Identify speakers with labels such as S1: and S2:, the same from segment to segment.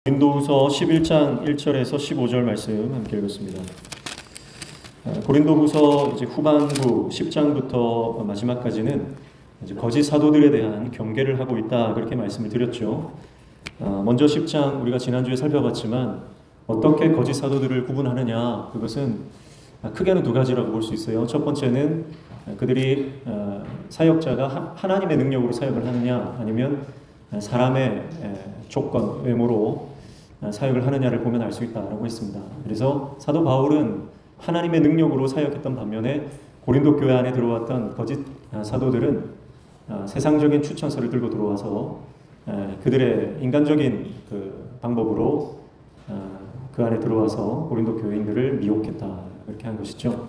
S1: 고린도후서 11장 1절에서 15절 말씀 함께 읽었습니다. 고린도후서 이제 후반부 10장부터 마지막까지는 이제 거짓 사도들에 대한 경계를 하고 있다, 그렇게 말씀을 드렸죠. 먼저 10장 우리가 지난주에 살펴봤지만 어떻게 거짓 사도들을 구분하느냐, 그것은 크게는 두 가지라고 볼 수 있어요. 첫 번째는 그들이 사역자가 하나님의 능력으로 사역을 하느냐, 아니면 사람의 조건, 외모로 사역을 하느냐를 보면 알 수 있다라고 했습니다. 그래서 사도 바울은 하나님의 능력으로 사역했던 반면에 고린도 교회 안에 들어왔던 거짓 사도들은 세상적인 추천서를 들고 들어와서 그들의 인간적인 그 방법으로 그 안에 들어와서 고린도 교회인들을 미혹했다, 그렇게 한 것이죠.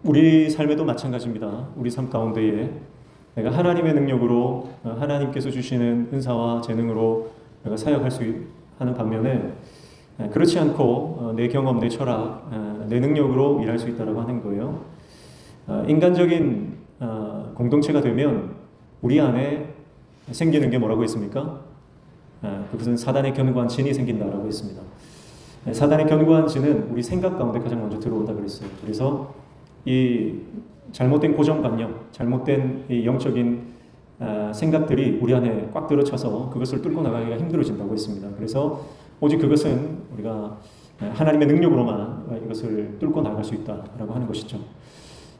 S1: 우리 삶에도 마찬가지입니다. 우리 삶 가운데에 내가 하나님의 능력으로, 하나님께서 주시는 은사와 재능으로 내가 사역할 수 하는 반면에 그렇지 않고 내 경험, 내 철학, 내 능력으로 일할 수 있다고 하는 거예요. 인간적인 공동체가 되면 우리 안에 생기는 게 뭐라고 했습니까? 그것은 사단의 견고한 진이 생긴다라고 했습니다. 사단의 견고한 진은 우리 생각 가운데 가장 먼저 들어온다 그랬어요. 그래서 이 잘못된 고정관념, 잘못된 이 영적인 생각들이 우리 안에 꽉 들어차서 그것을 뚫고 나가기가 힘들어진다고 했습니다. 그래서 오직 그것은 우리가 하나님의 능력으로만 이것을 뚫고 나갈 수 있다라고 하는 것이죠.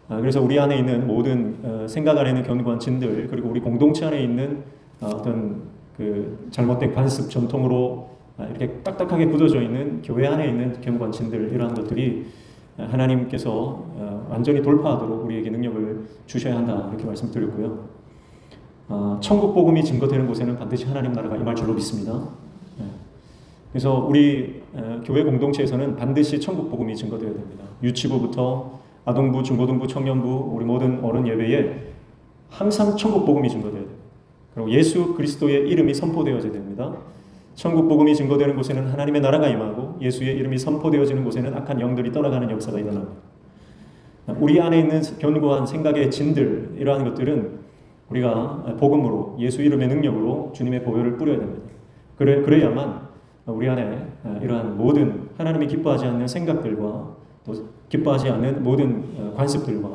S1: 그래서 우리 안에 있는 모든 생각 안에 있는 견고한 진들, 그리고 우리 공동체 안에 있는 어떤 그 잘못된 관습, 전통으로 이렇게 딱딱하게 굳어져 있는 교회 안에 있는 견고한 진들, 이러한 것들이 하나님께서 완전히 돌파하도록 우리에게 능력을 주셔야 한다, 이렇게 말씀드렸고요. 천국 복음이 증거되는 곳에는 반드시 하나님 나라가 임할 줄로 믿습니다. 그래서 우리 교회 공동체에서는 반드시 천국 복음이 증거되어야 됩니다. 유치부부터 아동부, 중고등부, 청년부, 우리 모든 어른 예배에 항상 천국 복음이 증거되어야 됩니다. 그리고 예수 그리스도의 이름이 선포되어져야 됩니다. 천국 복음이 증거되는 곳에는 하나님의 나라가 임하고, 예수의 이름이 선포되어지는 곳에는 악한 영들이 떠나가는 역사가 일어납니다. 우리 안에 있는 견고한 생각의 진들, 이러한 것들은 우리가 복음으로, 예수 이름의 능력으로 주님의 보혈을 뿌려야 됩니다. 그래야만 우리 안에 이러한 모든 하나님이 기뻐하지 않는 생각들과 또 기뻐하지 않는 모든 관습들과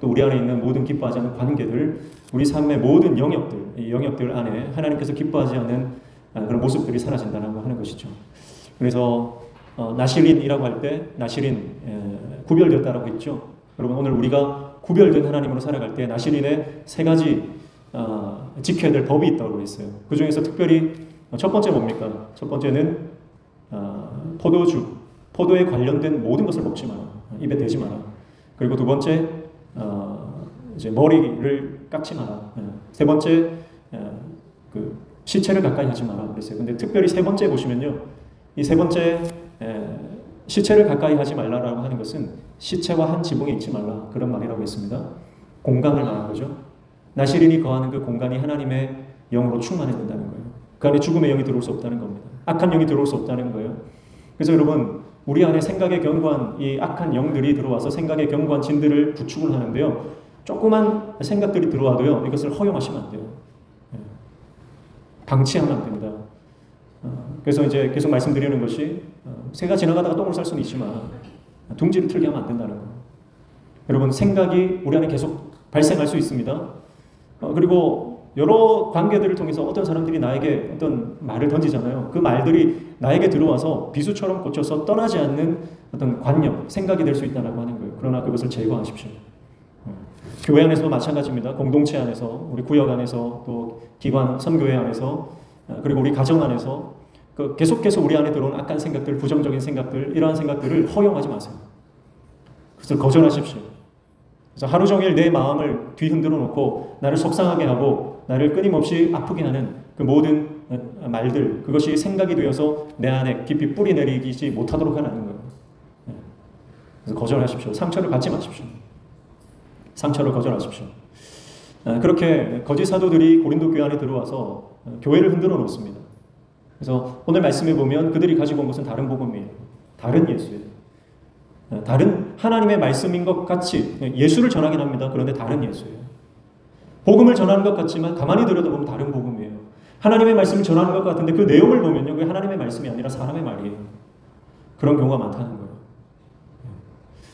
S1: 또 우리 안에 있는 모든 기뻐하지 않는 관계들, 우리 삶의 모든 영역들, 이 영역들 안에 하나님께서 기뻐하지 않는 그런 모습들이 사라진다고 하는 것이죠. 그래서 나실인이라고 할 때 나실인, 구별되었다라고 했죠. 여러분, 오늘 우리가 구별된 하나님으로 살아갈 때 나실인의 세 가지 지켜야 될 법이 있다고 했어요. 그 중에서 특별히 첫 번째 뭡니까? 첫 번째는 포도주, 포도에 관련된 모든 것을 먹지 마라, 입에 대지 마라. 그리고 두 번째, 이제 머리를 깎지 마라. 세 번째, 그 시체를 가까이 하지 마라 그랬어요. 근데 특별히 세 번째 보시면요, 이 세 번째 시체를 가까이 하지 말라라고 하는 것은 시체와 한 지붕에 있지 말라, 그런 말이라고 했습니다. 공간을 말하는 거죠. 나실인이 거하는 그 공간이 하나님의 영으로 충만해야 된다는 거예요. 그 안에 죽음의 영이 들어올 수 없다는 겁니다. 악한 영이 들어올 수 없다는 거예요. 그래서 여러분, 우리 안에 생각의 견고한 이 악한 영들이 들어와서 생각의 견고한 진들을 구축을 하는데요, 조그만 생각들이 들어와도요, 이것을 허용하시면 안 돼요. 방치하면 안 됩니다. 그래서 이제 계속 말씀드리는 것이, 새가 지나가다가 똥을 쌀 수는 있지만 둥지를 틀게 하면 안 된다는 거예요. 여러분, 생각이 우리 안에 계속 발생할 수 있습니다. 그리고 여러 관계들을 통해서 어떤 사람들이 나에게 어떤 말을 던지잖아요. 그 말들이 나에게 들어와서 비수처럼 꽂혀서 떠나지 않는 어떤 관념, 생각이 될 수 있다고 하는 거예요. 그러나 그것을 제거하십시오. 교회 안에서도 마찬가지입니다. 공동체 안에서, 우리 구역 안에서, 또 기관, 선교회 안에서, 그리고 우리 가정 안에서 계속해서 우리 안에 들어온 악한 생각들, 부정적인 생각들, 이러한 생각들을 허용하지 마세요. 그것을 거절하십시오. 그래서 하루 종일 내 마음을 뒤흔들어 놓고 나를 속상하게 하고 나를 끊임없이 아프게 하는 그 모든 말들, 그것이 생각이 되어서 내 안에 깊이 뿌리 내리지 못하도록 하라는 거예요. 그래서 거절하십시오. 상처를 받지 마십시오. 상처를 거절하십시오. 그렇게 거짓 사도들이 고린도 교회 안에 들어와서 교회를 흔들어 놓습니다. 그래서 오늘 말씀에 보면 그들이 가지고 온 것은 다른 복음이에요. 다른 예수예요. 다른 하나님의 말씀인 것 같이 예수를 전하긴 합니다. 그런데 다른 예수예요. 복음을 전하는 것 같지만 가만히 들여다보면 다른 복음이에요. 하나님의 말씀을 전하는 것 같은데 그 내용을 보면요, 그게 하나님의 말씀이 아니라 사람의 말이에요. 그런 경우가 많다는 거예요.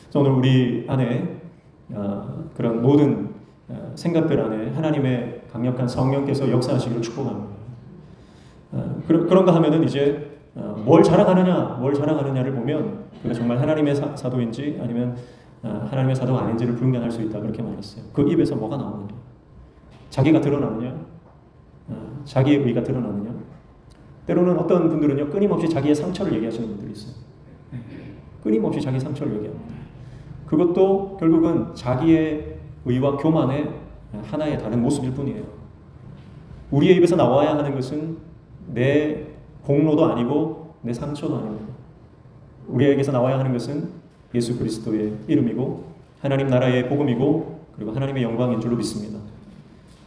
S1: 그래서 오늘 우리 안에 그런 모든 생각들 안에 하나님의 강력한 성령께서 역사하시기를 축복합니다. 그런가 하면은 이제 뭘 자랑하느냐를 보면 그가 정말 하나님의 사도인지 아니면 하나님의 사도가 아닌지를 분간할 수 있다, 그렇게 말했어요. 그 입에서 뭐가 나오느냐? 자기가 드러나느냐? 자기의 의가 드러나느냐? 때로는 어떤 분들은요, 끊임없이 자기의 상처를 얘기하시는 분들이 있어요. 끊임없이 자기 상처를 얘기합니다. 그것도 결국은 자기의 의와 교만의 하나의 다른 모습일 뿐이에요. 우리의 입에서 나와야 하는 것은 내 공로도 아니고 내 상처도 아닙니다. 우리에게서 나와야 하는 것은 예수 그리스도의 이름이고 하나님 나라의 복음이고 그리고 하나님의 영광인 줄로 믿습니다.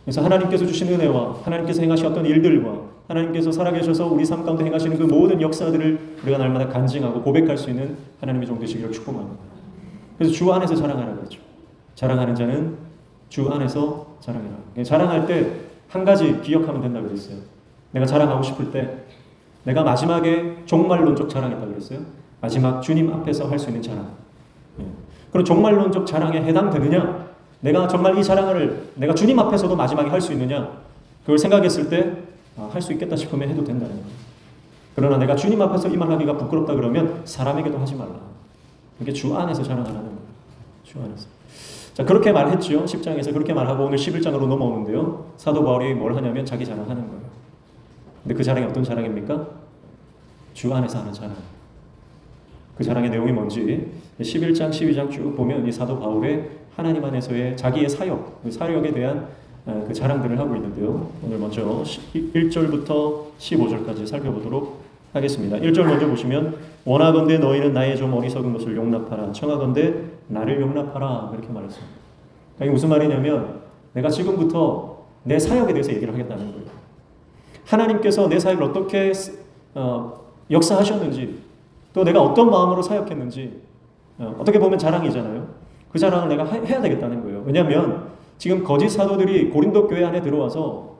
S1: 그래서 하나님께서 주신 은혜와 하나님께서 행하신 어떤 일들과 하나님께서 살아계셔서 우리 삶 가운데 행하시는 그 모든 역사들을 우리가 날마다 간증하고 고백할 수 있는 하나님의 종 되시기를 축복합니다. 그래서 주 안에서 자랑하라고 했죠. 자랑하는 자는 주 안에서 자랑해라. 자랑할 때 한 가지 기억하면 된다고 그랬어요. 내가 자랑하고 싶을 때 내가 마지막에 종말론적 자랑했다고 그랬어요. 마지막 주님 앞에서 할 수 있는 자랑. 그럼 종말론적 자랑에 해당되느냐? 내가 정말 이 자랑을 내가 주님 앞에서도 마지막에 할 수 있느냐? 그걸 생각했을 때 할 수 있겠다 싶으면 해도 된다는 거예요. 그러나 내가 주님 앞에서 이 말하기가 부끄럽다 그러면 사람에게도 하지 말라. 이게 주 안에서 자랑하라는 거예요. 주 안에서. 자, 그렇게 말했죠. 10장에서 그렇게 말하고 오늘 11장으로 넘어오는데요. 사도 바울이 뭘 하냐면 자기 자랑하는 거예요. 근데 그 자랑이 어떤 자랑입니까? 주 안에서 하는 자랑. 그 자랑의 내용이 뭔지 11장, 12장 쭉 보면 이 사도 바울의 하나님 안에서의 자기의 사역, 그 사역에 대한 그 자랑들을 하고 있는데요. 오늘 먼저 1절부터 15절까지 살펴보도록 하겠습니다. 1절 먼저 보시면 원하건대 너희는 나의 좀 어리석은 것을 용납하라. 청하건대 나를 용납하라. 이렇게 말했습니다. 이게 무슨 말이냐면 내가 지금부터 내 사역에 대해서 얘기를 하겠다는 거예요. 하나님께서 내 사역을 어떻게 역사하셨는지 또 내가 어떤 마음으로 사역했는지 어떻게 보면 자랑이잖아요. 그 자랑을 내가 해야 되겠다는 거예요. 왜냐하면 지금 거짓 사도들이 고린도 교회 안에 들어와서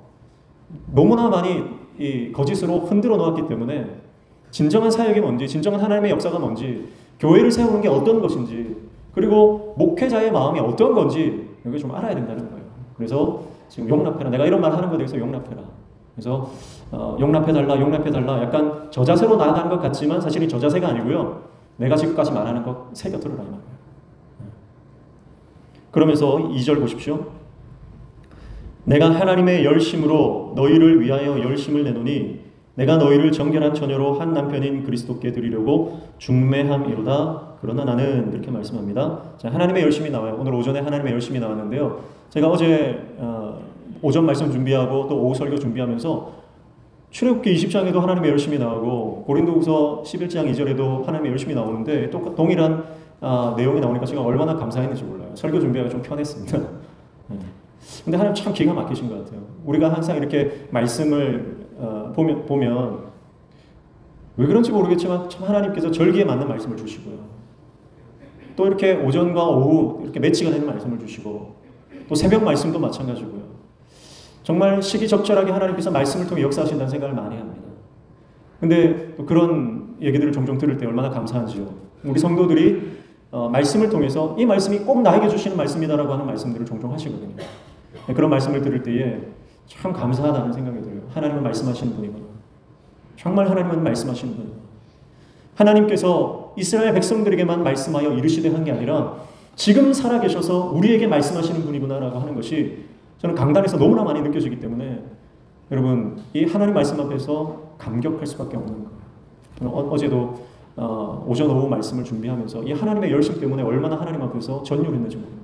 S1: 너무나 많이 이 거짓으로 흔들어 놓았기 때문에 진정한 사역이 뭔지, 진정한 하나님의 역사가 뭔지, 교회를 세우는 게 어떤 것인지, 그리고 목회자의 마음이 어떤 건지 여기 좀 알아야 된다는 거예요. 그래서 지금 용납해라. 내가 이런 말 하는 것에 대해서 용납해라. 그래서 용납해달라. 약간 저자세로 나아가는 것 같지만 사실은 저자세가 아니고요. 내가 지금까지 말하는 것 새겨 들으라 이 말이에요. 그러면서 2절 보십시오. 내가 하나님의 열심으로 너희를 위하여 열심을 내노니 내가 너희를 정결한 처녀로 한 남편인 그리스도께 드리려고 중매함이로다. 그러나 나는 이렇게 말씀합니다. 자, 하나님의 열심이 나와요. 오늘 오전에 하나님의 열심이 나왔는데요. 제가 어제 오전 말씀 준비하고 또 오후 설교 준비하면서 출애굽기 20장에도 하나님의 열심이 나오고 고린도후서 11장 2절에도 하나님의 열심이 나오는데 또 동일한 내용이 나오니까 제가 얼마나 감사했는지 몰라요. 설교 준비하기 좀 편했습니다. 근데 하나님 참 기가 막히신 것 같아요. 우리가 항상 이렇게 말씀을 보면 왜 그런지 모르겠지만 참 하나님께서 절기에 맞는 말씀을 주시고요. 또 이렇게 오전과 오후 이렇게 매치가 되는 말씀을 주시고 또 새벽 말씀도 마찬가지고요. 정말 시기적절하게 하나님께서 말씀을 통해 역사하신다는 생각을 많이 합니다. 근데 또 그런 얘기들을 종종 들을 때 얼마나 감사한지요. 우리 성도들이 말씀을 통해서 이 말씀이 꼭 나에게 주시는 말씀이다라고 하는 말씀들을 종종 하시거든요. 그런 말씀을 들을 때에 참 감사하다는 생각이 들어요. 하나님은 말씀하시는 분이구나. 정말 하나님은 말씀하시는 분이구나. 하나님께서 이스라엘 백성들에게만 말씀하여 이르시되 한 게 아니라 지금 살아계셔서 우리에게 말씀하시는 분이구나라고 하는 것이 저는 강단에서 너무나 많이 느껴지기 때문에 여러분 이 하나님 말씀 앞에서 감격할 수밖에 없는 거예요. 어제도 오전 오후 말씀을 준비하면서 이 하나님의 열심 때문에 얼마나 하나님 앞에서 전율했는지 모릅니다.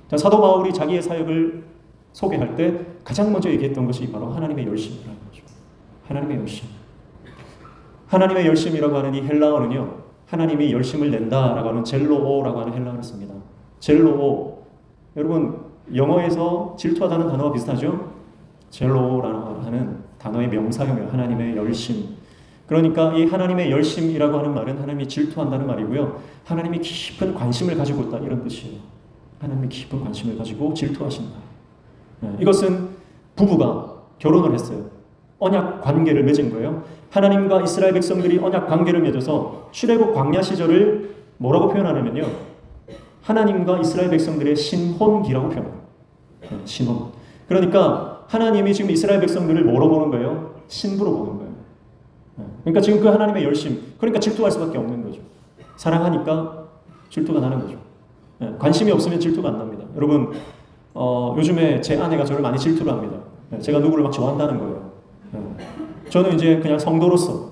S1: 자, 사도 바울이 자기의 사역을 소개할 때 가장 먼저 얘기했던 것이 바로 하나님의 열심이라는 거죠. 하나님의 열심. 하나님의 열심이라고 하는 이 헬라어는요, 하나님이 열심을 낸다라고 하는 젤로오라고 하는 헬라어를 씁니다. 젤로오. 여러분 영어에서 질투하다는 단어와 비슷하죠? 젤로오라고 하는 단어의 명사형이에요. 하나님의 열심. 그러니까 이 하나님의 열심이라고 하는 말은 하나님이 질투한다는 말이고요. 하나님이 깊은 관심을 가지고 있다 이런 뜻이에요. 하나님이 깊은 관심을 가지고 질투하신다. 이것은 부부가 결혼을 했어요. 언약 관계를 맺은 거예요. 하나님과 이스라엘 백성들이 언약 관계를 맺어서 출애굽 광야 시절을 뭐라고 표현하냐면요. 하나님과 이스라엘 백성들의 신혼기라고 표현해요. 신혼. 그러니까 하나님이 지금 이스라엘 백성들을 뭐로 보는 거예요? 신부로 보는 거예요. 그러니까 지금 그 하나님의 열심, 그러니까 질투할 수밖에 없는 거죠. 사랑하니까 질투가 나는 거죠. 관심이 없으면 질투가 안 납니다. 여러분, 요즘에 제 아내가 저를 많이 질투를 합니다. 제가 누구를 막 좋아한다는 거예요. 저는 이제 그냥 성도로서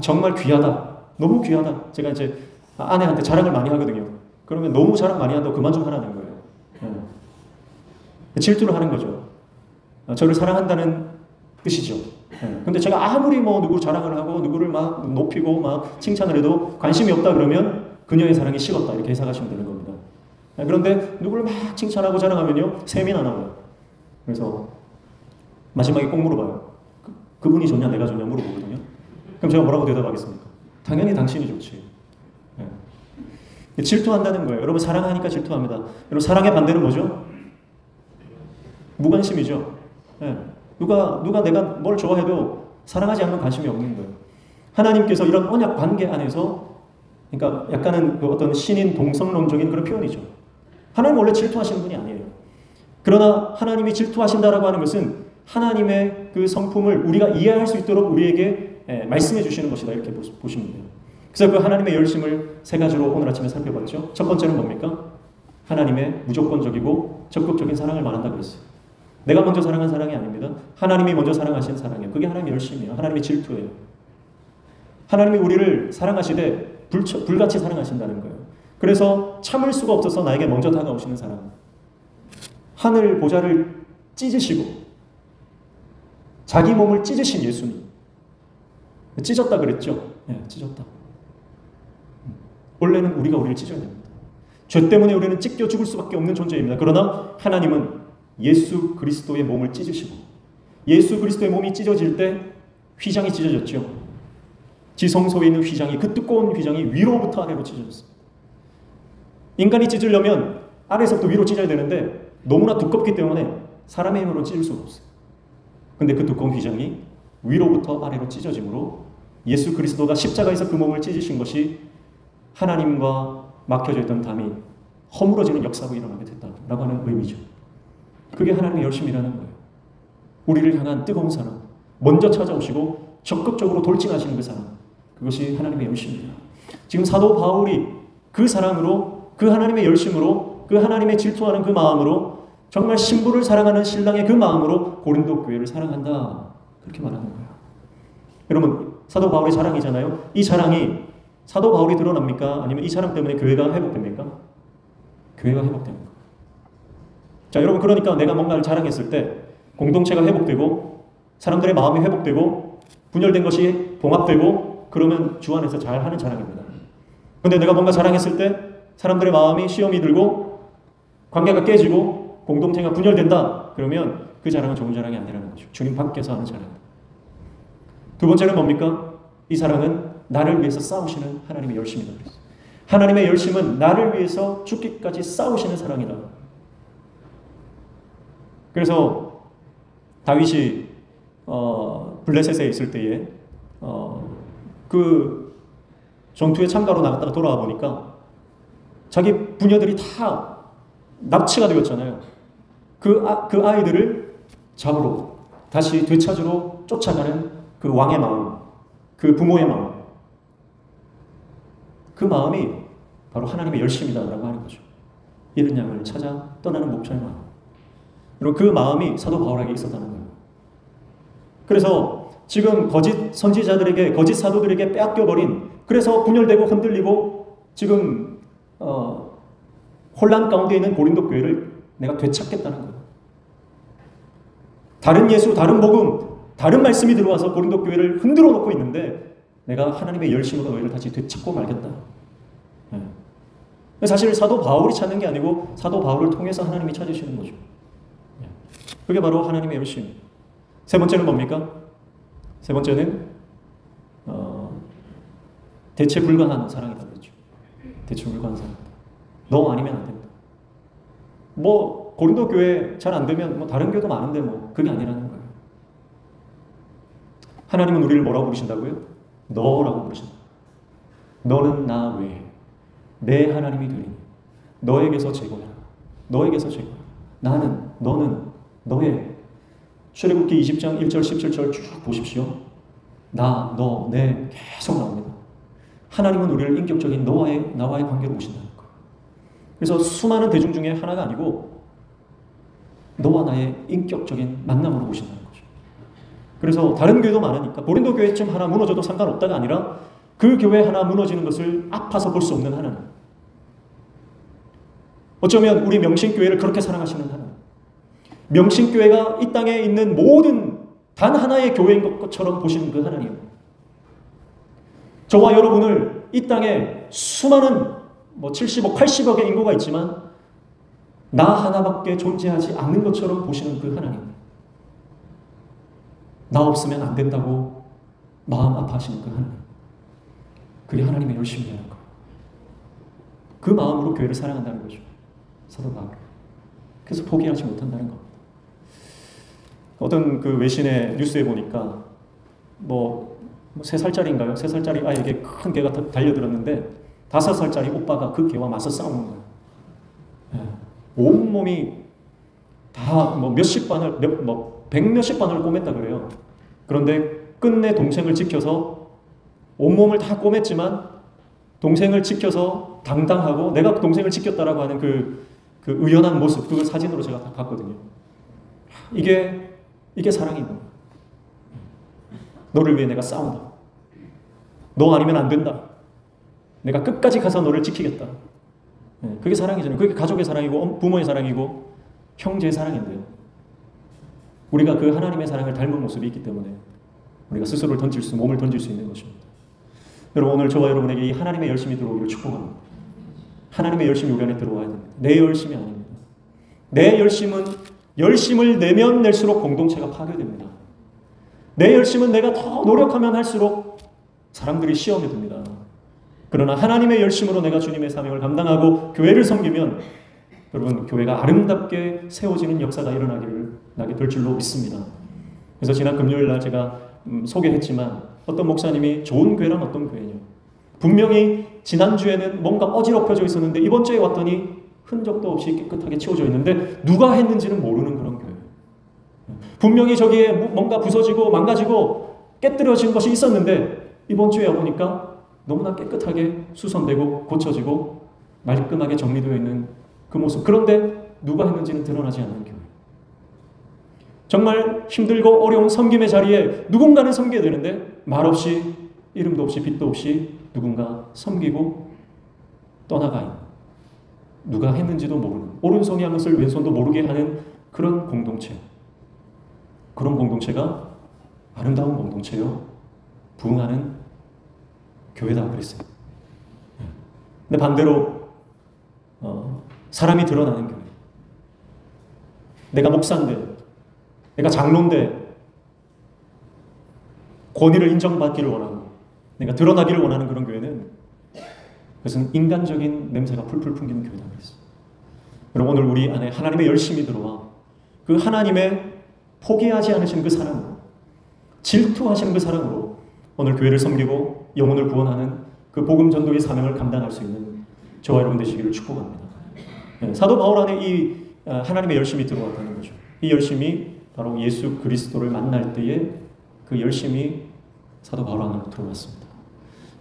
S1: 정말 귀하다, 너무 귀하다. 제가 이제 아내한테 자랑을 많이 하거든요. 그러면 너무 자랑 많이 한다고 그만 좀 하라는 거예요. 질투를 하는 거죠. 저를 사랑한다는 뜻이죠. 근데 제가 아무리 뭐 누구 자랑을 하고 누구를 막 높이고 막 칭찬을 해도 관심이 없다 그러면 그녀의 사랑이 식었다 이렇게 해석하시면 되는 겁니다. 그런데 누구를 막 칭찬하고 자랑하면요 셈이 나와요. 그래서 마지막에 꼭 물어봐요. 그분이 좋냐 내가 좋냐 물어보거든요. 그럼 제가 뭐라고 대답하겠습니까? 당연히 당신이 좋지. 질투한다는 거예요. 여러분 사랑하니까 질투합니다. 여러분 사랑의 반대는 뭐죠? 무관심이죠. 누가 내가 뭘 좋아해도 사랑하지 않으면 관심이 없는 거예요. 하나님께서 이런 언약 관계 안에서 그러니까 약간은 그 어떤 신인 동성론적인 그런 표현이죠. 하나님 원래 질투하시는 분이 아니에요. 그러나 하나님이 질투하신다라고 하는 것은 하나님의 그 성품을 우리가 이해할 수 있도록 우리에게 말씀해 주시는 것이다 이렇게 보시면 돼요. 그래서 그 하나님의 열심을 세 가지로 오늘 아침에 살펴봤죠. 첫 번째는 뭡니까? 하나님의 무조건적이고 적극적인 사랑을 말한다고 했어요. 내가 먼저 사랑한 사랑이 아닙니다. 하나님이 먼저 사랑하신 사랑이에요. 그게 하나님의 열심이에요. 하나님의 질투예요. 하나님이 우리를 사랑하시되 불같이 사랑하신다는 거예요. 그래서 참을 수가 없어서 나에게 먼저 다가오시는 사랑. 하늘 보좌를 찢으시고 자기 몸을 찢으신 예수님. 찢었다 그랬죠? 찢었다. 원래는 우리가 우리를 찢어야 됩니다. 죄 때문에 우리는 찢겨 죽을 수밖에 없는 존재입니다. 그러나 하나님은 예수 그리스도의 몸을 찢으시고 예수 그리스도의 몸이 찢어질 때 휘장이 찢어졌죠. 지성소에 있는 휘장이 그 두꺼운 휘장이 위로부터 아래로 찢어졌습니다. 인간이 찢으려면 아래에서부터 위로 찢어야 되는데 너무나 두껍기 때문에 사람의 힘으로 찢을 수가 없어요. 근데 그 두꺼운 휘장이 위로부터 아래로 찢어짐으로 예수 그리스도가 십자가에서 그 몸을 찢으신 것이 하나님과 막혀져 있던 담이 허물어지는 역사가 일어나게 됐다라고 하는 의미죠. 그게 하나님의 열심이라는 거예요. 우리를 향한 뜨거운 사랑, 먼저 찾아오시고 적극적으로 돌진하시는 그 사랑, 그것이 하나님의 열심입니다. 지금 사도 바울이 그 사랑으로, 그 하나님의 열심으로, 그 하나님의 질투하는 그 마음으로 정말 신부를 사랑하는 신랑의 그 마음으로 고린도 교회를 사랑한다 그렇게 말하는 거예요. 여러분 사도 바울의 자랑이잖아요. 이 자랑이 사도 바울이 드러납니까? 아니면 이 자랑 때문에 교회가 회복됩니까? 교회가 회복됩니다. 자, 여러분 그러니까 내가 뭔가를 자랑했을 때 공동체가 회복되고 사람들의 마음이 회복되고 분열된 것이 봉합되고 그러면 주 안에서 잘하는 자랑입니다. 근데 내가 뭔가 자랑했을 때 사람들의 마음이 시험이 들고 관계가 깨지고 공동체가 분열된다 그러면 그 자랑은 좋은 자랑이 아니라는 거죠. 주님 밖에서 하는 자랑입니다. 두 번째는 뭡니까? 이 사랑은 나를 위해서 싸우시는 하나님의 열심이다. 하나님의 열심은 나를 위해서 죽기까지 싸우시는 사랑이다. 그래서 다윗이 블레셋에 있을 때에 그 전투에 참가로 나갔다가 돌아와 보니까 자기 부녀들이 다 납치가 되었잖아요. 그 아이들을 잡으러 다시 되찾으러 쫓아가는 그 왕의 마음, 그 부모의 마음, 그 마음이 바로 하나님의 열심이다라고 하는 거죠. 잃은 양을 찾아 떠나는 목자의 마음. 그리고 그 마음이 사도 바울에게 있었다는 거예요. 그래서 지금 거짓 선지자들에게, 거짓 사도들에게 빼앗겨버린, 그래서 분열되고 흔들리고 지금 혼란 가운데 있는 고린도 교회를 내가 되찾겠다는 거예요. 다른 예수, 다른 복음, 다른 말씀이 들어와서 고린도 교회를 흔들어 놓고 있는데 내가 하나님의 열심으로 너희를 다시 되찾고 말겠다. 사실 사도 바울이 찾는 게 아니고 사도 바울을 통해서 하나님이 찾으시는 거죠. 그게 바로 하나님의 열심. 세 번째는 뭡니까? 세 번째는 대체 불가한 사랑이다 그랬죠. 대체 불가한 사랑. 너 아니면 안 된다. 뭐 고린도 교회 잘 안 되면 뭐 다른 교회도 많은데 뭐 그게 아니라는 거예요. 하나님은 우리를 뭐라고 부르신다고요? 너라고 부르신다. 너는 나 외에 내 하나님이 되리니 너에게서 제거하라. 너에게서 제거하라. 나는, 너는, 너의. 출애굽기 20장 1절 17절 쭉 보십시오. 나, 너, 내 계속 나옵니다. 하나님은 우리를 인격적인 나와의 관계로 보신다는 거예요. 그래서 수많은 대중 중에 하나가 아니고 너와 나의 인격적인 만남으로 보신다는 거죠. 그래서 다른 교회도 많으니까 고린도 교회쯤 하나 무너져도 상관없다가 아니라 그 교회 하나 무너지는 것을 아파서 볼 수 없는 하나님. 어쩌면 우리 명신교회를 그렇게 사랑하시는 하나님. 명신교회가 이 땅에 있는 모든 단 하나의 교회인 것처럼 보시는 그 하나님. 저와 여러분을 이 땅에 수많은 70억, 80억의 인구가 있지만 나 하나밖에 존재하지 않는 것처럼 보시는 그 하나님. 나 없으면 안 된다고 마음 아파하시는 그 하나님. 그게 하나님의 열심이라는 거. 그 마음으로 교회를 사랑한다는 거죠. 사도 바울. 그래서 포기하지 못한다는 겁니다. 어떤 그 외신의 뉴스에 보니까 3살짜리인가요? 3살짜리 아이에게 큰 개가 달려들었는데 5살짜리 오빠가 그 개와 맞서 싸우는 거예요. 온몸이 다 몇십 바늘, 백몇십 바늘을 꼬맸다 그래요. 그런데 끝내 동생을 지켜서 온몸을 다 꼬맸지만 동생을 지켜서 당당하고 내가 동생을 지켰다라고 하는 그 의연한 모습, 그걸 사진으로 제가 다 봤거든요. 이게 사랑이구나. 너를 위해 내가 싸운다. 너 아니면 안 된다. 내가 끝까지 가서 너를 지키겠다. 그게 사랑이잖아요. 그게 가족의 사랑이고 부모의 사랑이고 형제의 사랑인데요. 우리가 그 하나님의 사랑을 닮은 모습이 있기 때문에 우리가 스스로를 몸을 던질 수 있는 것입니다. 여러분, 오늘 저와 여러분에게 이 하나님의 열심이 들어오기를 축복합니다. 하나님의 열심이 우리 안에 들어와야 됩니다. 내 열심이 아닙니다. 내 열심을 내면 낼수록 공동체가 파괴됩니다. 내 열심은 내가 더 노력하면 할수록 사람들이 시험에 듭니다. 그러나 하나님의 열심으로 내가 주님의 사명을 감당하고 교회를 섬기면 여러분, 교회가 아름답게 세워지는 역사가 나게 될 줄로 믿습니다. 그래서 지난 금요일 날 제가 소개했지만 어떤 목사님이 좋은 교회란 어떤 교회냐. 분명히 지난주에는 뭔가 어지럽혀져 있었는데 이번 주에 왔더니 흔적도 없이 깨끗하게 치워져 있는데 누가 했는지는 모르는 그런 교회. 분명히 저기에 뭔가 부서지고 망가지고 깨뜨려진 것이 있었는데 이번 주에 와보니까 너무나 깨끗하게 수선되고 고쳐지고 말끔하게 정리되어 있는 그 모습. 그런데 누가 했는지는 드러나지 않는 교회. 정말 힘들고 어려운 섬김의 자리에 누군가는 섬겨야 되는데 말없이 이름도 없이 빛도 없이 누군가 섬기고 떠나가 있는, 누가 했는지도 모르는, 오른손이 한 것을 왼손도 모르게 하는 그런 공동체. 그런 공동체가 아름다운 공동체요, 부흥하는 교회다 그랬어요. 근데 반대로 사람이 드러나는 교회. 내가 목사인데, 내가 장로인데 권위를 인정받기를 원하고 내가 드러나기를 원하는 그런 교회는 그것은 인간적인 냄새가 풀풀 풍기는 교회다 그랬어요. 여러분, 오늘 우리 안에 하나님의 열심이 들어와 그 하나님의 포기하지 않으신 그 사랑으로, 질투하시는 그 사랑으로 오늘 교회를 섬기고 영혼을 구원하는 그 복음 전도의 사명을 감당할 수 있는 저와 여러분 되시기를 축복합니다. 사도 바울 안에 이 하나님의 열심이 들어왔다는 거죠. 이 열심이 바로 예수 그리스도를 만날 때에 그 열심이 사도 바울 안으로 들어왔습니다.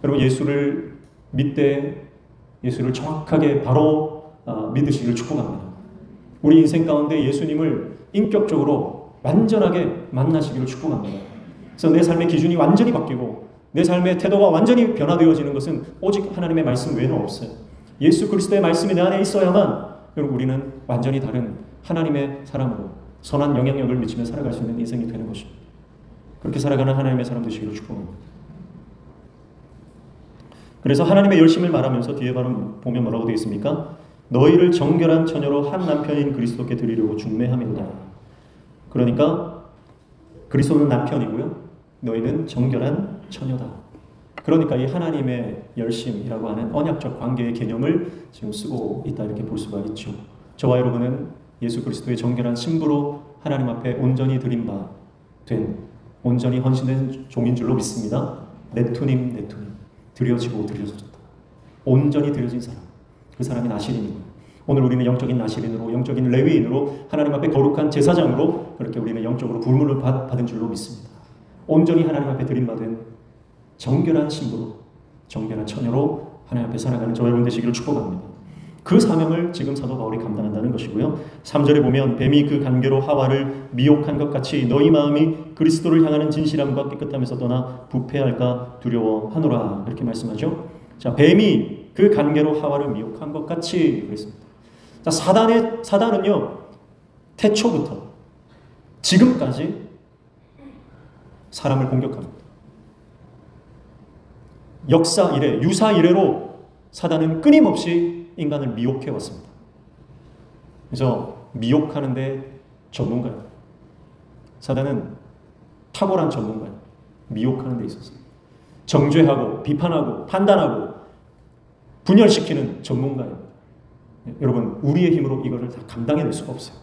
S1: 여러분, 예수를 믿되 예수를 정확하게 바로 믿으시기를 축복합니다. 우리 인생 가운데 예수님을 인격적으로 완전하게 만나시기를 축복합니다. 그래서 내 삶의 기준이 완전히 바뀌고 내 삶의 태도가 완전히 변화되어지는 것은 오직 하나님의 말씀 외에는 없어요. 예수 그리스도의 말씀이 내 안에 있어야만 여러분, 우리는 완전히 다른 하나님의 사람으로 선한 영향력을 미치며 살아갈 수 있는 인생이 되는 것입니다. 그렇게 살아가는 하나님의 사람 되시기를 축복합니다. 그래서 하나님의 열심을 말하면서 뒤에 보면 뭐라고 되어 있습니까? 너희를 정결한 처녀로 한 남편인 그리스도께 드리려고 중매함이다. 그러니까 그리스도는 남편이고요, 너희는 정결한 처녀다. 그러니까 이 하나님의 열심이라고 하는 언약적 관계의 개념을 지금 쓰고 있다, 이렇게 볼 수가 있죠. 저와 여러분은 예수 그리스도의 정결한 신부로 하나님 앞에 온전히 드린 바 된, 온전히 헌신된 종인 줄로 믿습니다. 네투님 드려지고 드려졌다. 온전히 드려진 사람, 그 사람이 나실인이고요. 오늘 우리는 영적인 나실인으로, 영적인 레위인으로 하나님 앞에 거룩한 제사장으로 그렇게 우리는 영적으로 부름을 받은 줄로 믿습니다. 온전히 하나님 앞에 드림받은 정결한 신부로, 정결한 처녀로 하나님 앞에 살아가는 저와 여러분 되시기를 축복합니다. 그 사명을 지금 사도 바울이 감당한다는 것이고요. 3절에 보면 뱀이 그 간계로 하와를 미혹한 것 같이 너희 마음이 그리스도를 향하는 진실함과 깨끗함에서 떠나 부패할까 두려워하노라, 이렇게 말씀하죠. 자, 뱀이 그 간계로 하와를 미혹한 것 같이 그랬습니다. 자, 사단은요, 태초부터 지금까지 사람을 공격합니다. 역사 이래, 유사 이래로 사단은 끊임없이 인간을 미혹해 왔습니다. 그래서 미혹하는데 전문가예요. 사단은 탁월한 전문가예요. 미혹하는 데 있어서 정죄하고 비판하고 판단하고 분열시키는 전문가예요. 여러분, 우리의 힘으로 이거를 다 감당해낼 수가 없어요.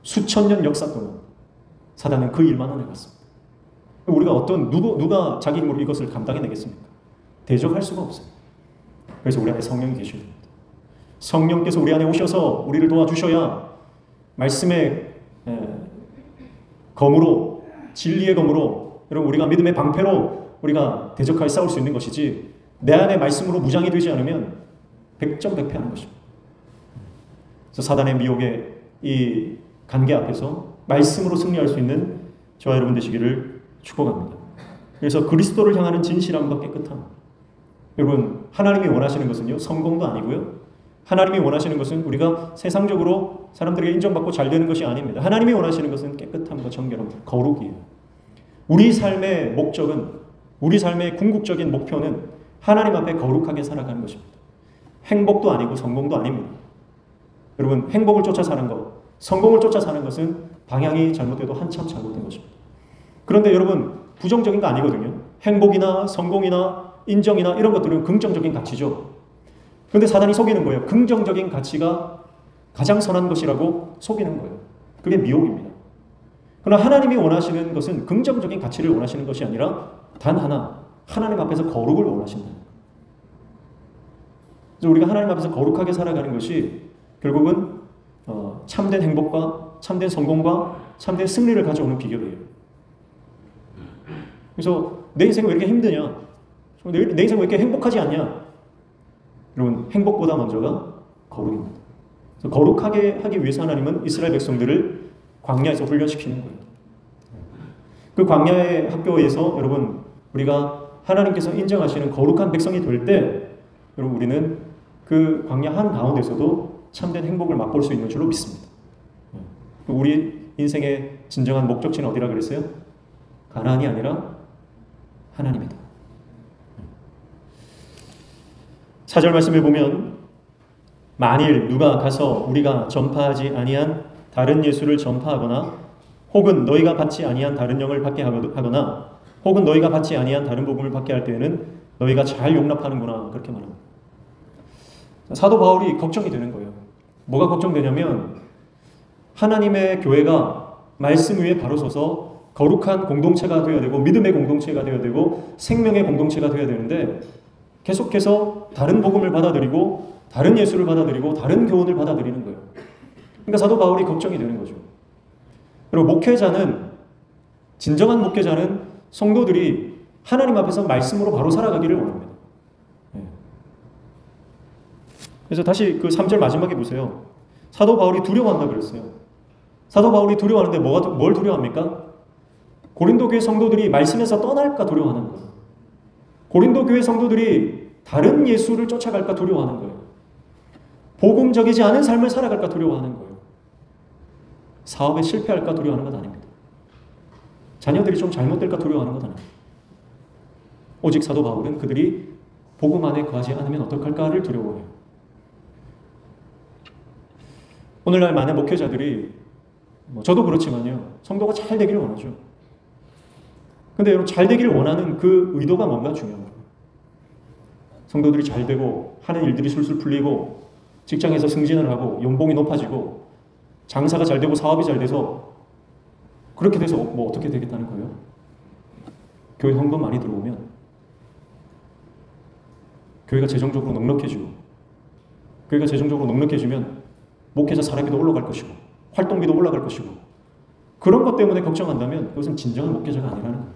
S1: 수천 년 역사 동안 사단은 그 일만 해왔습니다. 우리가 누가 자기 힘으로 이것을 감당해내겠습니까? 대적할 수가 없어요. 그래서 우리 안에 성령이 계셔야 됩니다. 성령께서 우리 안에 오셔서 우리를 도와주셔야 말씀의 검으로, 진리의 검으로, 여러분, 우리가 믿음의 방패로 우리가 대적하여 싸울 수 있는 것이지, 내 안에 말씀으로 무장이 되지 않으면 백전백패하는 것입니다. 그래서 사단의 미혹의 이 관계 앞에서 말씀으로 승리할 수 있는 저와 여러분 되시기를 축복합니다. 그래서 그리스도를 향하는 진실함과 깨끗함. 여러분, 하나님이 원하시는 것은요, 성공도 아니고요, 하나님이 원하시는 것은 우리가 세상적으로 사람들에게 인정받고 잘 되는 것이 아닙니다. 하나님이 원하시는 것은 깨끗함과 정결함, 거룩이에요. 우리 삶의 목적은, 우리 삶의 궁극적인 목표는 하나님 앞에 거룩하게 살아가는 것입니다. 행복도 아니고 성공도 아닙니다. 여러분, 행복을 쫓아 사는 것, 성공을 쫓아 사는 것은 방향이 잘못돼도 한참 잘못된 것입니다. 그런데 여러분, 부정적인 거 아니거든요. 행복이나 성공이나 인정이나 이런 것들은 긍정적인 가치죠. 그런데 사단이 속이는 거예요. 긍정적인 가치가 가장 선한 것이라고 속이는 거예요. 그게 미혹입니다. 그러나 하나님이 원하시는 것은 긍정적인 가치를 원하시는 것이 아니라 단 하나, 하나님 앞에서 거룩을 원하신다. 그래서 우리가 하나님 앞에서 거룩하게 살아가는 것이 결국은 참된 행복과 참된 성공과 참된 승리를 가져오는 비결이에요. 그래서 내 인생이 왜 이렇게 힘드냐? 내 인생 왜 이렇게 행복하지 않냐? 여러분, 행복보다 먼저가 거룩입니다. 그래서 거룩하게 하기 위해서 하나님은 이스라엘 백성들을 광야에서 훈련시키는 거예요. 그 광야의 학교에서 여러분, 우리가 하나님께서 인정하시는 거룩한 백성이 될 때, 여러분, 우리는 그 광야 한가운데서도 참된 행복을 맛볼 수 있는 줄로 믿습니다. 우리 인생의 진정한 목적지는 어디라 그랬어요? 가나안이 아니라 하나님이다. 4절 말씀을 보면, 만일 누가 가서 우리가 전파하지 아니한 다른 예수를 전파하거나 혹은 너희가 받지 아니한 다른 영을 받게 하거나 혹은 너희가 받지 아니한 다른 복음을 받게 할 때에는 너희가 잘 용납하는구나, 그렇게 말합니다. 사도 바울이 걱정이 되는 거예요. 뭐가 걱정되냐면, 하나님의 교회가 말씀 위에 바로 서서 거룩한 공동체가 되어야 되고 믿음의 공동체가 되어야 되고 생명의 공동체가 되어야 되는데, 계속해서 다른 복음을 받아들이고 다른 예수를 받아들이고 다른 교훈을 받아들이는 거예요. 그러니까 사도 바울이 걱정이 되는 거죠. 그리고 목회자는, 진정한 목회자는 성도들이 하나님 앞에서 말씀으로 바로 살아가기를 원합니다. 그래서 다시 그 3절 마지막에 보세요. 사도 바울이 두려워한다 그랬어요. 사도 바울이 두려워하는데 뭘 두려워합니까? 고린도 교회 성도들이 말씀에서 떠날까 두려워하는 거예요. 고린도 교회 성도들이 다른 예수를 쫓아갈까 두려워하는 거예요. 복음적이지 않은 삶을 살아갈까 두려워하는 거예요. 사업에 실패할까 두려워하는 건 아닙니다. 자녀들이 좀 잘못될까 두려워하는 건 아닙니다. 오직 사도 바울은 그들이 복음 안에 거하지 않으면 어떡할까를 두려워해요. 오늘날 많은 목회자들이, 저도 그렇지만요, 성도가 잘 되기를 원하죠. 근데 여러분, 잘 되기를 원하는 그 의도가 뭔가 중요한 거예요. 성도들이 잘 되고 하는 일들이 술술 풀리고 직장에서 승진을 하고 연봉이 높아지고 장사가 잘 되고 사업이 잘 돼서 그렇게 돼서 뭐 어떻게 되겠다는 거예요? 교회 헌금 많이 들어오면 교회가 재정적으로 넉넉해지고 교회가 재정적으로 넉넉해지면 목회자 사례비도 올라갈 것이고 활동비도 올라갈 것이고 그런 것 때문에 걱정한다면 그것은 진정한 목회자가 아니라는 거예요.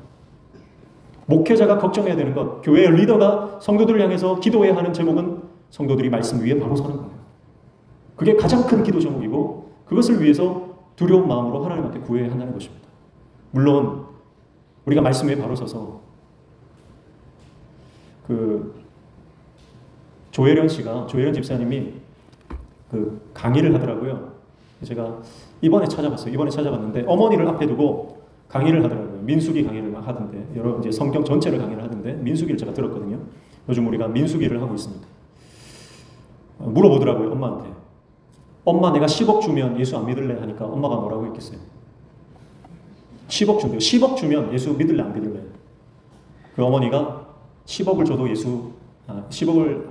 S1: 목회자가 걱정해야 되는 것, 교회의 리더가 성도들을 향해서 기도해야 하는 제목은 성도들이 말씀 위에 바로 서는 거예요. 그게 가장 큰 기도 제목이고 그것을 위해서 두려운 마음으로 하나님 앞에 구해야 한다는 것입니다. 물론 우리가 말씀 위에 바로 서서 조혜련 집사님이 강의를 하더라고요. 제가 이번에 찾아봤는데 어머니를 앞에 두고 강의를 하더라고요. 민수기 강의를 막 하던데 여러 이제 성경 전체를 강의를 하던데 민수기를 제가 들었거든요. 요즘 우리가 민수기를 하고 있습니다. 물어보더라고요, 엄마한테. 엄마 내가 10억 주면 예수 안 믿을래? 하니까 엄마가 뭐라고 했겠어요? 10억 준대요. 10억 주면 예수 믿을래 안 믿을래? 그 어머니가 10억을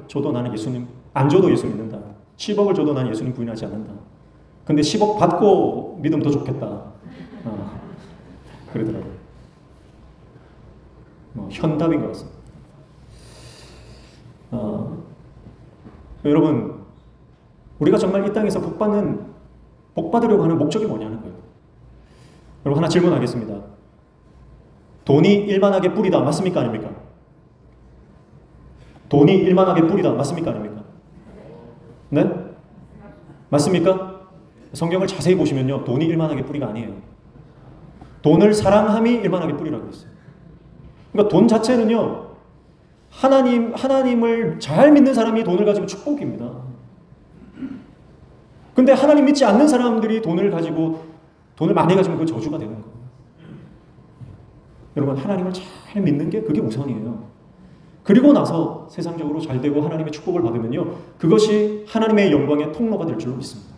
S1: 줘도 나는 예수님 안 줘도 예수 믿는다. 10억을 줘도 나는 예수님 부인하지 않는다. 근데 10억 받고 믿으면 더 좋겠다. 그러더라고요. 현답인 것 같습니다. 여러분, 우리가 정말 이 땅에서 복 받으려고 하는 목적이 뭐냐는 거예요. 여러분, 하나 질문하겠습니다. 돈이 일만하게 뿌리다, 맞습니까? 아닙니까? 돈이 일만하게 뿌리다, 맞습니까? 아닙니까? 네? 맞습니까? 성경을 자세히 보시면요, 돈이 일만하게 뿌리가 아니에요. 돈을 사랑함이 일만하게 뿌리라고 했어요. 그러니까 돈 자체는요, 하나님을 잘 믿는 사람이 돈을 가지고 축복입니다. 근데 하나님 믿지 않는 사람들이 돈을 많이 가지면 그 저주가 되는 거예요. 여러분, 하나님을 잘 믿는 게 그게 우선이에요. 그리고 나서 세상적으로 잘 되고 하나님의 축복을 받으면요, 그것이 하나님의 영광의 통로가 될 줄로 믿습니다.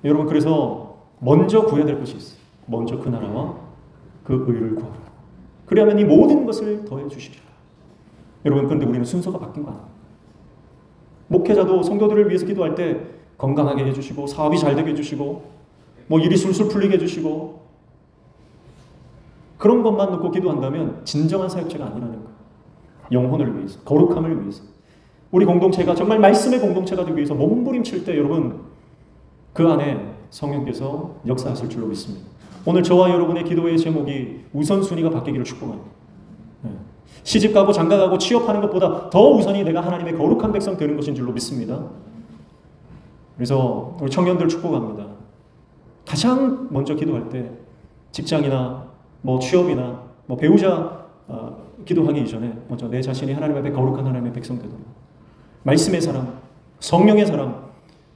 S1: 여러분, 그래서 먼저 구해야 될 것이 있어요. 먼저 그 나라와 그 의를 구하라. 그래야만 이 모든 것을 더해 주시리라. 여러분, 그런데 우리는 순서가 바뀐 거 아니에요. 목회자도 성도들을 위해서 기도할 때 건강하게 해주시고 사업이 잘 되게 해주시고 일이 술술 풀리게 해주시고 그런 것만 놓고 기도한다면 진정한 사역자가 아니라는 거예요. 영혼을 위해서, 거룩함을 위해서, 우리 공동체가 정말 말씀의 공동체가 되기 위해서 몸부림칠 때 여러분, 그 안에 성령께서 역사하실 줄로 믿습니다. 오늘 저와 여러분의 기도의 제목이 우선순위가 바뀌기를 축복합니다. 시집가고 장가가고 취업하는 것보다 더 우선이 내가 하나님의 거룩한 백성 되는 것인 줄로 믿습니다. 그래서 우리 청년들 축복합니다. 가장 먼저 기도할 때 직장이나 취업이나 배우자 기도하기 이전에 먼저 내 자신이 하나님 앞에 거룩한 하나님의 백성 되도록 말씀의 사람, 성령의 사람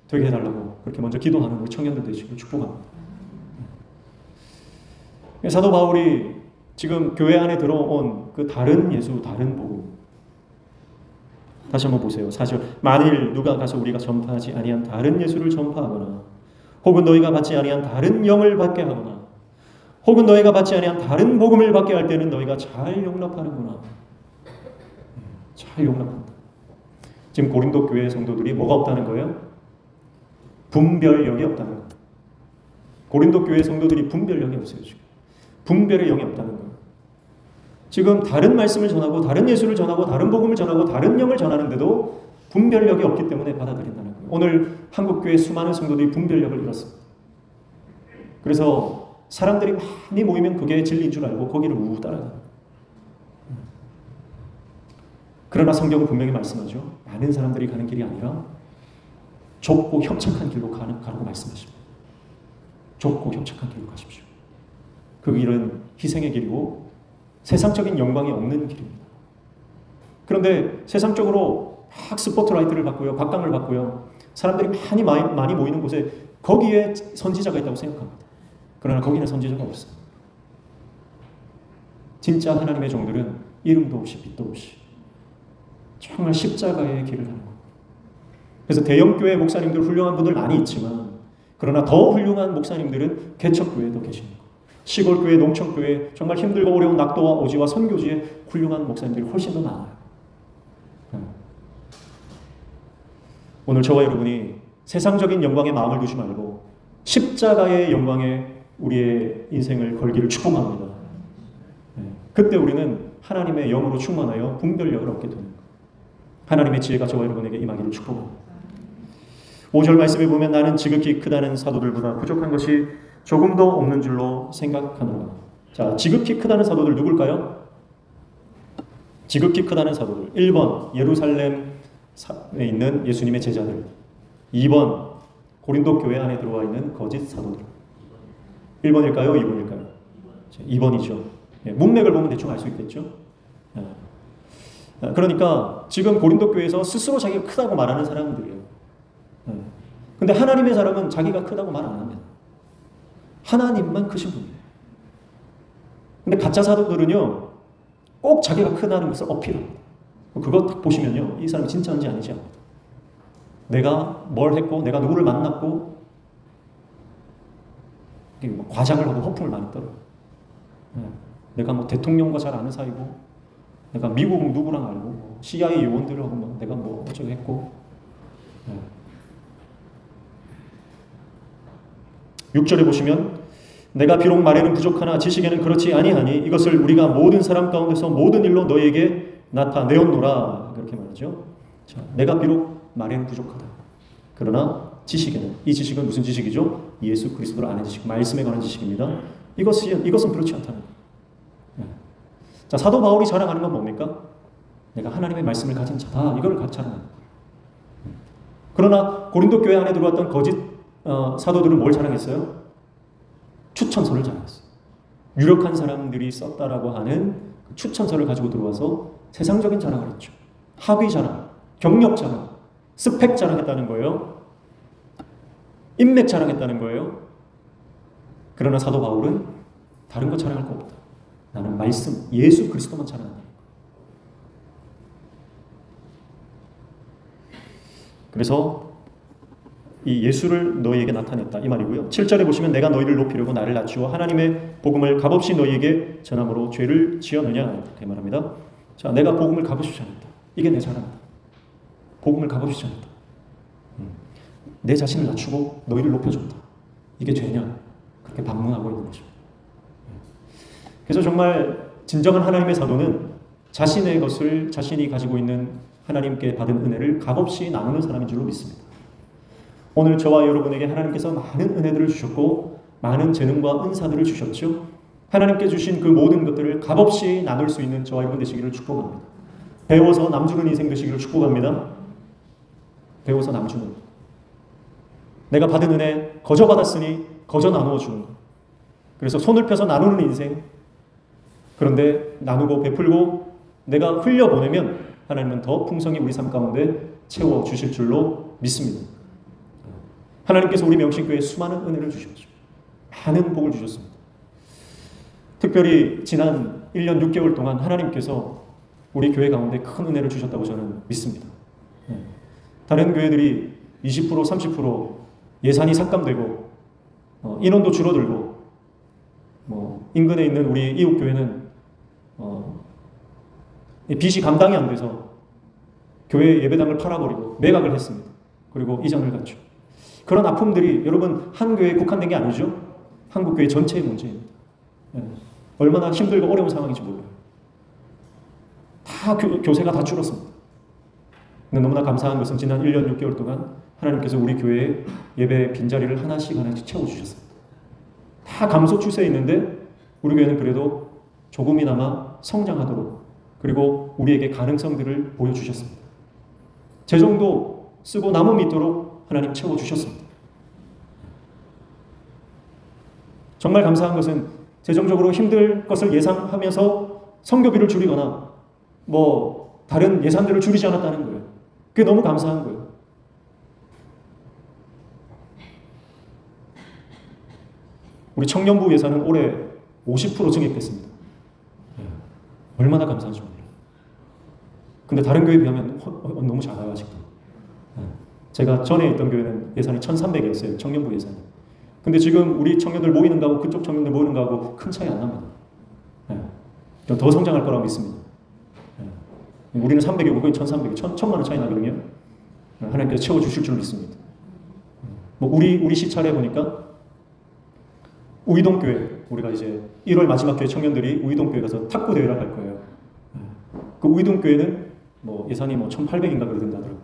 S1: 되게 해달라고 그렇게 먼저 기도하는 우리 청년들 되시길 축복합니다. 사도 바울이 지금 교회 안에 들어온 그 다른 예수, 다른 복음, 다시 한번 보세요. 4절. 만일 누가 가서 우리가 전파하지 아니한 다른 예수를 전파하거나 혹은 너희가 받지 아니한 다른 영을 받게 하거나 혹은 너희가 받지 아니한 다른 복음을 받게 할 때는 너희가 잘 용납하는구나. 잘 용납한다. 지금 고린도 교회 성도들이 뭐가 없다는 거예요? 분별력이 없다는 거예요. 고린도 교회 성도들이 분별력이 없어요. 지금 분별의 영이 없다는 거예요. 지금 다른 말씀을 전하고 다른 예수를 전하고 다른 복음을 전하고 다른 영을 전하는데도 분별력이 없기 때문에 받아들인다는 거예요. 오늘 한국교회 수많은 성도들이 분별력을 잃었습니다. 그래서 사람들이 많이 모이면 그게 진리인 줄 알고 거기를 우우 따라가요. 그러나 성경은 분명히 말씀하죠. 많은 사람들이 가는 길이 아니라 좁고 협착한 길로 가라고 말씀하십니다. 좁고 협착한 길로 가십시오. 그 길은 희생의 길이고 세상적인 영광이 없는 길입니다. 그런데 세상적으로 막 스포트라이트를 받고요, 각광을 받고요, 사람들이 많이 모이는 곳에 거기에 선지자가 있다고 생각합니다. 그러나 거기는 선지자가 없어요. 진짜 하나님의 종들은 이름도 없이 빛도 없이 정말 십자가의 길을 가는 겁니다. 그래서 대형교회 목사님들 훌륭한 분들 많이 있지만 그러나 더 훌륭한 목사님들은 개척교회도 계십니다. 시골교회, 농촌교회, 정말 힘들고 어려운 낙도와 오지와 선교지에 훌륭한 목사님들이 훨씬 더 많아요. 오늘 저와 여러분이 세상적인 영광에 마음을 두지 말고 십자가의 영광에 우리의 인생을 걸기를 축복합니다. 그때 우리는 하나님의 영으로 충만하여 분별력을 얻게 되는 거예요. 하나님의 지혜가 저와 여러분에게 임하기를 축복합니다. 5절 말씀에 보면 나는 지극히 크다는 사도들보다 부족한 것이 조금도 없는 줄로 생각하노라. 자, 지극히 크다는 사도들 누굴까요? 지극히 크다는 사도들. 1번 예루살렘에 있는 예수님의 제자들. 2번 고린도 교회 안에 들어와 있는 거짓 사도들. 1번일까요? 2번일까요? 2번이죠. 문맥을 보면 대충 알 수 있겠죠. 그러니까 지금 고린도 교회에서 스스로 자기가 크다고 말하는 사람들이에요. 근데 하나님의 사람은 자기가 크다고 말 안 합니다. 하나님만 크신 분이에요. 근데 가짜 사도들은요, 꼭 자기가 크다는 것을 어필합니다. 그거 딱 보시면요, 이 사람이 진짜인지 아니지 않습니다. 내가 뭘 했고, 내가 누구를 만났고, 뭐 과장을 하고 허풍을 많이 떨어요. 내가 뭐 대통령과 잘 아는 사이고, 내가 미국 누구랑 알고, 뭐 CIA 요원들하고 뭐 내가 뭐 어쩌고 했고. 6절에 보시면 내가 비록 말에는 부족하나 지식에는 그렇지 아니하니 이것을 우리가 모든 사람 가운데서 모든 일로 너희에게 나타내었노라. 그렇게 말하죠. 자, 내가 비록 말에는 부족하다. 그러나 지식에는, 이 지식은 무슨 지식이죠? 예수 그리스도를 아는 지식, 말씀에 관한 지식입니다. 이것은 그렇지 않다는 거예요. 자, 사도 바울이 자랑하는 건 뭡니까? 내가 하나님의 말씀을 가진 자다. 이걸 자랑하는 거예요. 그러나 고린도 교회 안에 들어왔던 거짓 사도들은 뭘 자랑했어요? 추천서를 자랑했어요. 유력한 사람들이 썼다라고 하는 추천서를 가지고 들어와서 세상적인 자랑을 했죠. 학위 자랑, 경력 자랑, 스펙 자랑했다는 거예요. 인맥 자랑했다는 거예요. 그러나 사도 바울은 다른 거 자랑할 거 없다. 나는 말씀, 예수 그리스도만 자랑한다. 그래서 이 예수를 너희에게 나타냈다 이 말이고요. 7절에 보시면 내가 너희를 높이려고 나를 낮추어 하나님의 복음을 값없이 너희에게 전함으로 죄를 지었느냐 이렇게 말합니다. 자, 내가 복음을 값없이 전했다. 이게 내 자랑이다. 복음을 값없이 전했다. 내 자신을 낮추고 너희를 높여줬다. 이게 죄냐? 그렇게 반문하고 있는 것입니다. 그래서 정말 진정한 하나님의 사도는 자신의 것을 자신이 가지고 있는 하나님께 받은 은혜를 값없이 나누는 사람인 줄로 믿습니다. 오늘 저와 여러분에게 하나님께서 많은 은혜들을 주셨고 많은 재능과 은사들을 주셨죠. 하나님께 주신 그 모든 것들을 값없이 나눌 수 있는 저와 여러분 되시기를 축복합니다. 배워서 남주는 인생 되시기를 축복합니다. 배워서 남주는. 내가 받은 은혜 거저 받았으니 거저 나누어 주는 것. 그래서 손을 펴서 나누는 인생. 그런데 나누고 베풀고 내가 흘려보내면 하나님은 더 풍성히 우리 삶 가운데 채워주실 줄로 믿습니다. 하나님께서 우리 명신교회에 수많은 은혜를 주셨죠. 많은 복을 주셨습니다. 특별히 지난 1년 6개월 동안 하나님께서 우리 교회 가운데 큰 은혜를 주셨다고 저는 믿습니다. 다른 교회들이 20%, 30% 예산이 삭감되고 인원도 줄어들고 인근에 있는 우리 이웃교회는 빚이 감당이 안 돼서 교회 예배당을 팔아버리고 매각을 했습니다. 그리고 이전을 갔죠. 그런 아픔들이 여러분 한 교회에 국한된 게 아니죠. 한국 교회 전체의 문제입니다. 얼마나 힘들고 어려운 상황인지 몰라요. 다 교세가 다 줄었습니다. 근데 너무나 감사한 것은 지난 1년 6개월 동안 하나님께서 우리 교회에 예배 빈자리를 하나씩 채워주셨습니다. 다 감소 추세에 있는데 우리 교회는 그래도 조금이나마 성장하도록 그리고 우리에게 가능성들을 보여주셨습니다. 재정도 쓰고 남음이 있도록 하나님 채워주셨습니다. 정말 감사한 것은 재정적으로 힘들 것을 예상하면서 선교비를 줄이거나 다른 예산들을 줄이지 않았다는 거예요. 그게 너무 감사한 거예요. 우리 청년부 예산은 올해 50% 증액됐습니다. 얼마나 감사한지 몰라요. 근데 다른 교회에 비하면 너무 작아요 아직도. 제가 전에 있던 교회는 예산이 1,300이었어요. 청년부 예산이. 근데 지금 우리 청년들 모이는 거하고 그쪽 청년들 모이는 거하고 큰 차이 안 납니다. 더 성장할 거라고 믿습니다. 우리는 300이고 거기 1,300이 1,000만 원 차이 나거든요. 하나님께서 채워주실 줄 믿습니다. 우리 시찰해 보니까 우이동교회, 우리가 이제 1월 마지막 교회 청년들이 우이동교회 가서 탁구 대회를 할 거예요. 그 우이동교회는 뭐 예산이 뭐 1,800인가 그러던가더라고요.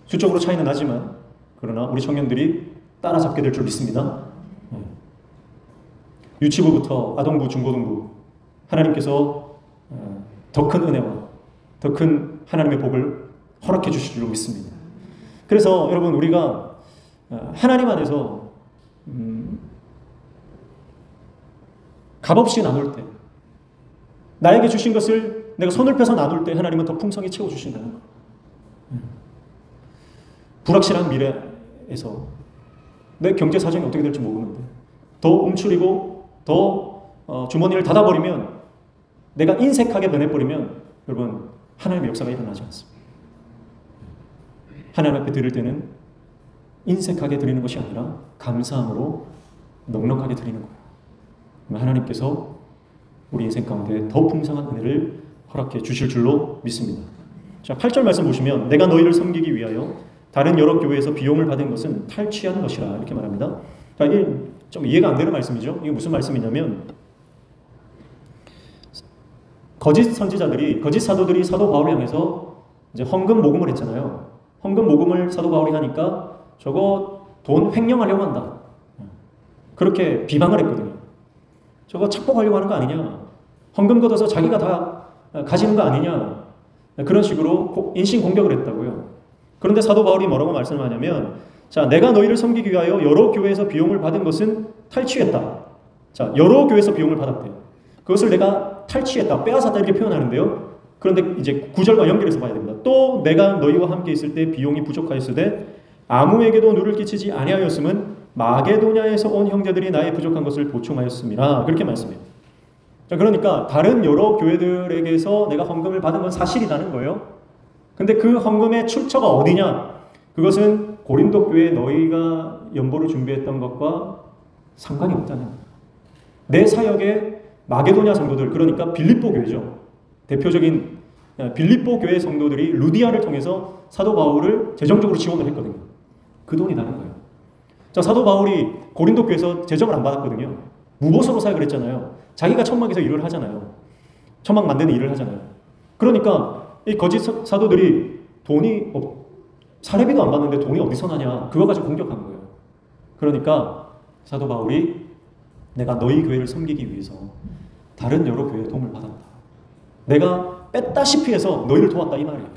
S1: 수적으로 차이는 나지만 그러나 우리 청년들이 따라잡게 될 줄 믿습니다. 유치부부터 아동부, 중고등부 하나님께서 더 큰 은혜와 더 큰 하나님의 복을 허락해 주실 줄로 믿습니다. 그래서 여러분 우리가 하나님 안에서 값없이 나눌 때, 나에게 주신 것을 내가 손을 펴서 나눌 때 하나님은 더 풍성히 채워주신다는 거예요. 불확실한 미래에서 내 경제 사정이 어떻게 될지 모르는데 더 움츠리고 더 주머니를 닫아버리면, 내가 인색하게 변해버리면 여러분 하나님의 역사가 일어나지 않습니다. 하나님 앞에 드릴 때는 인색하게 드리는 것이 아니라 감사함으로 넉넉하게 드리는 거예요. 하나님께서 우리 인생 가운데 더 풍성한 은혜를 허락해 주실 줄로 믿습니다. 자, 8절 말씀 보시면 내가 너희를 섬기기 위하여 다른 여러 교회에서 비용을 받은 것은 탈취한 것이라 이렇게 말합니다. 자, 이게 좀 이해가 안 되는 말씀이죠. 이게 무슨 말씀이냐면 거짓 선지자들이, 거짓 사도들이 사도 바울을 향해서 이제 헌금 모금을 했잖아요. 헌금 모금을 사도 바울이 하니까 저거 돈 횡령하려고 한다, 그렇게 비방을 했거든요. 저거 착복하려고 하는 거 아니냐, 헌금 걷어서 자기가 다 가지는 거 아니냐, 그런 식으로 인신공격을 했다고요. 그런데 사도 바울이 뭐라고 말씀하냐면, 자, 내가 너희를 섬기기 위하여 여러 교회에서 비용을 받은 것은 탈취했다. 자, 여러 교회에서 비용을 받았대요. 그것을 내가 탈취했다, 빼앗았다 이렇게 표현하는데요. 그런데 이제 9절과 연결해서 봐야 됩니다. 또 내가 너희와 함께 있을 때 비용이 부족하였으되 아무에게도 누를 끼치지 아니하였음은 마게도냐에서 온 형제들이 나의 부족한 것을 보충하였습니다. 그렇게 말씀해요. 자, 그러니까 다른 여러 교회들에게서 내가 헌금을 받은 건 사실이라는 거예요. 근데 그 헌금의 출처가 어디냐? 그것은 고린도 교회 너희가 연보를 준비했던 것과 상관이 없다는 거예요. 내 사역에 마게도냐 성도들, 그러니까 빌립보 교회죠. 대표적인 빌립보 교회 성도들이 루디아를 통해서 사도 바울을 재정적으로 지원을 했거든요. 그 돈이 나는 거예요. 자, 사도 바울이 고린도 교회에서 재정을 안 받았거든요. 무보수로 사역을 했잖아요. 자기가 천막에서 일을 하잖아요. 천막 만드는 일을 하잖아요. 그러니까 이 거짓 사도들이 돈이 사례비도 안 받는데 돈이 어디서 나냐, 그거 가지고 공격한 거예요. 그러니까 사도 바울이 내가 너희 교회를 섬기기 위해서 다른 여러 교회의 도움을 받았다, 내가 뺐다시피 해서 너희를 도왔다, 이 말이에요.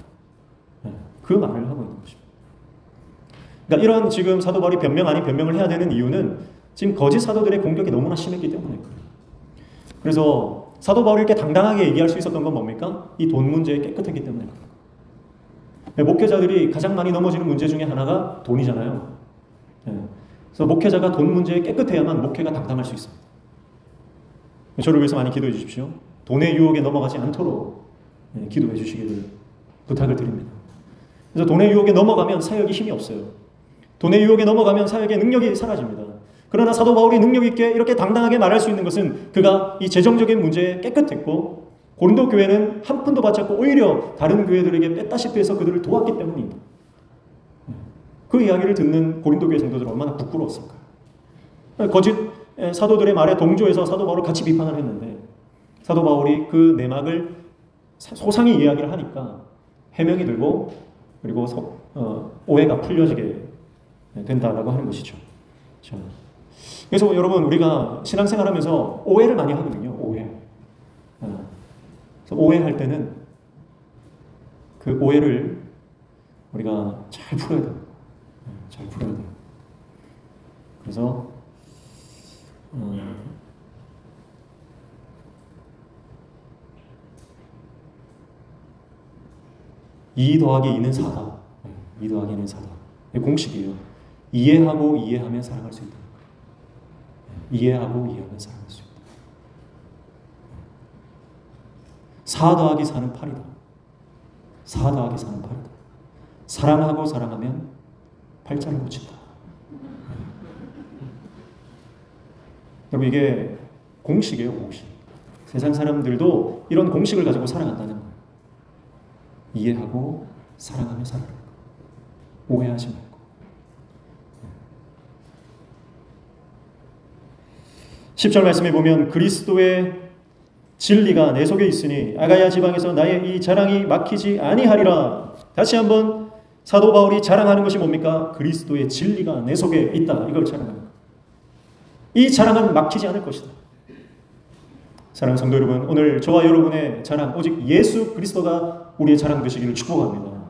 S1: 그 말을 하고 있는 것입니다. 그러니까 이런 지금 사도 바울이 변명 아닌 변명을 해야 되는 이유는 지금 거짓 사도들의 공격이 너무나 심했기 때문에 그래요. 그래서 사도 바울이 이렇게 당당하게 얘기할 수 있었던 건 뭡니까? 이 돈 문제에 깨끗했기 때문에 그래요. 목회자들이 가장 많이 넘어지는 문제 중에 하나가 돈이잖아요. 그래서 목회자가 돈 문제에 깨끗해야만 목회가 당당할 수 있습니다. 저를 위해서 많이 기도해 주십시오. 돈의 유혹에 넘어가지 않도록 기도해 주시기를 부탁을 드립니다. 그래서 돈의 유혹에 넘어가면 사역이 힘이 없어요. 돈의 유혹에 넘어가면 사역의 능력이 사라집니다. 그러나 사도 바울이 능력 있게 이렇게 당당하게 말할 수 있는 것은 그가 이 재정적인 문제에 깨끗했고 고린도 교회는 한 푼도 받지 않고 오히려 다른 교회들에게 뺐다시피 해서 그들을 도왔기 때문입니다. 그 이야기를 듣는 고린도 교회 성도들은 얼마나 부끄러웠을까요? 거짓 사도들의 말에 동조해서 사도 바울을 같이 비판을 했는데 사도 바울이 그 내막을 소상히 이야기를 하니까 해명이 되고 그리고 오해가 풀려지게 된다라고 하는 것이죠. 자, 그래서 여러분 우리가 신앙생활하면서 오해를 많이 하거든요. 오해. 그래서 오해할 때는 그 오해를 우리가 잘 풀어야 돼요. 잘 풀어야 돼요. 그래서 2 더하기 2는 4다. 2 더하기 2는 4다. 공식이에요. 이해하고 이해하면 사랑할 수 있다. 이해하고 이해하면 사랑할 수 있다. 4 더하기 4는 8이다. 4 더하기 4는 8이다. 사랑하고 사랑하면 8자를 고친다. 여러분 이게 공식이에요. 공식. 세상 사람들도 이런 공식을 가지고 살아간다는 거예요. 이해하고 사랑하며 살아가는 거예요. 오해하지 말고. 10절 말씀에 보면 그리스도의 진리가 내 속에 있으니 아가야 지방에서 나의 이 자랑이 막히지 아니하리라. 다시 한번 사도 바울이 자랑하는 것이 뭡니까? 그리스도의 진리가 내 속에 있다. 이걸 자랑합니다. 이 자랑은 막히지 않을 것이다. 사랑하는 성도 여러분, 오늘 저와 여러분의 자랑 오직 예수 그리스도가 우리의 자랑 되시기를 축복합니다.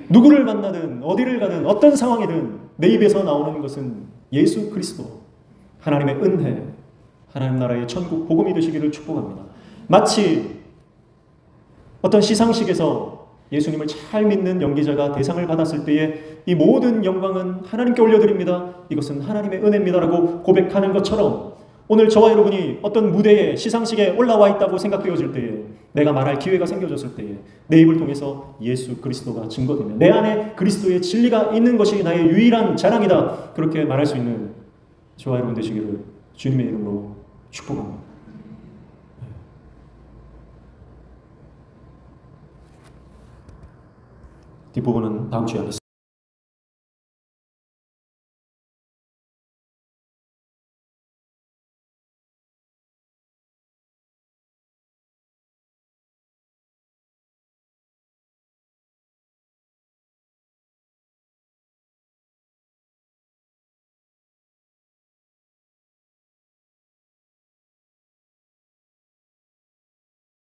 S1: 누구를 만나든 어디를 가든 어떤 상황이든 내 입에서 나오는 것은 예수 그리스도, 하나님의 은혜, 하나님 나라의 천국 복음이 되시기를 축복합니다. 마치 어떤 시상식에서 예수님을 잘 믿는 연기자가 대상을 받았을 때에 이 모든 영광은 하나님께 올려드립니다. 이것은 하나님의 은혜입니다라고 고백하는 것처럼 오늘 저와 여러분이 어떤 무대에 시상식에 올라와 있다고 생각되어질 때에 내가 말할 기회가 생겨졌을 때에 내 입을 통해서 예수 그리스도가 증거되면 내 안에 그리스도의 진리가 있는 것이 나의 유일한 자랑이다. 그렇게 말할 수 있는 저와 여러분 되시기를 주님의 이름으로 축복합니다. 뒷부분은 다음 주에 하겠습니다.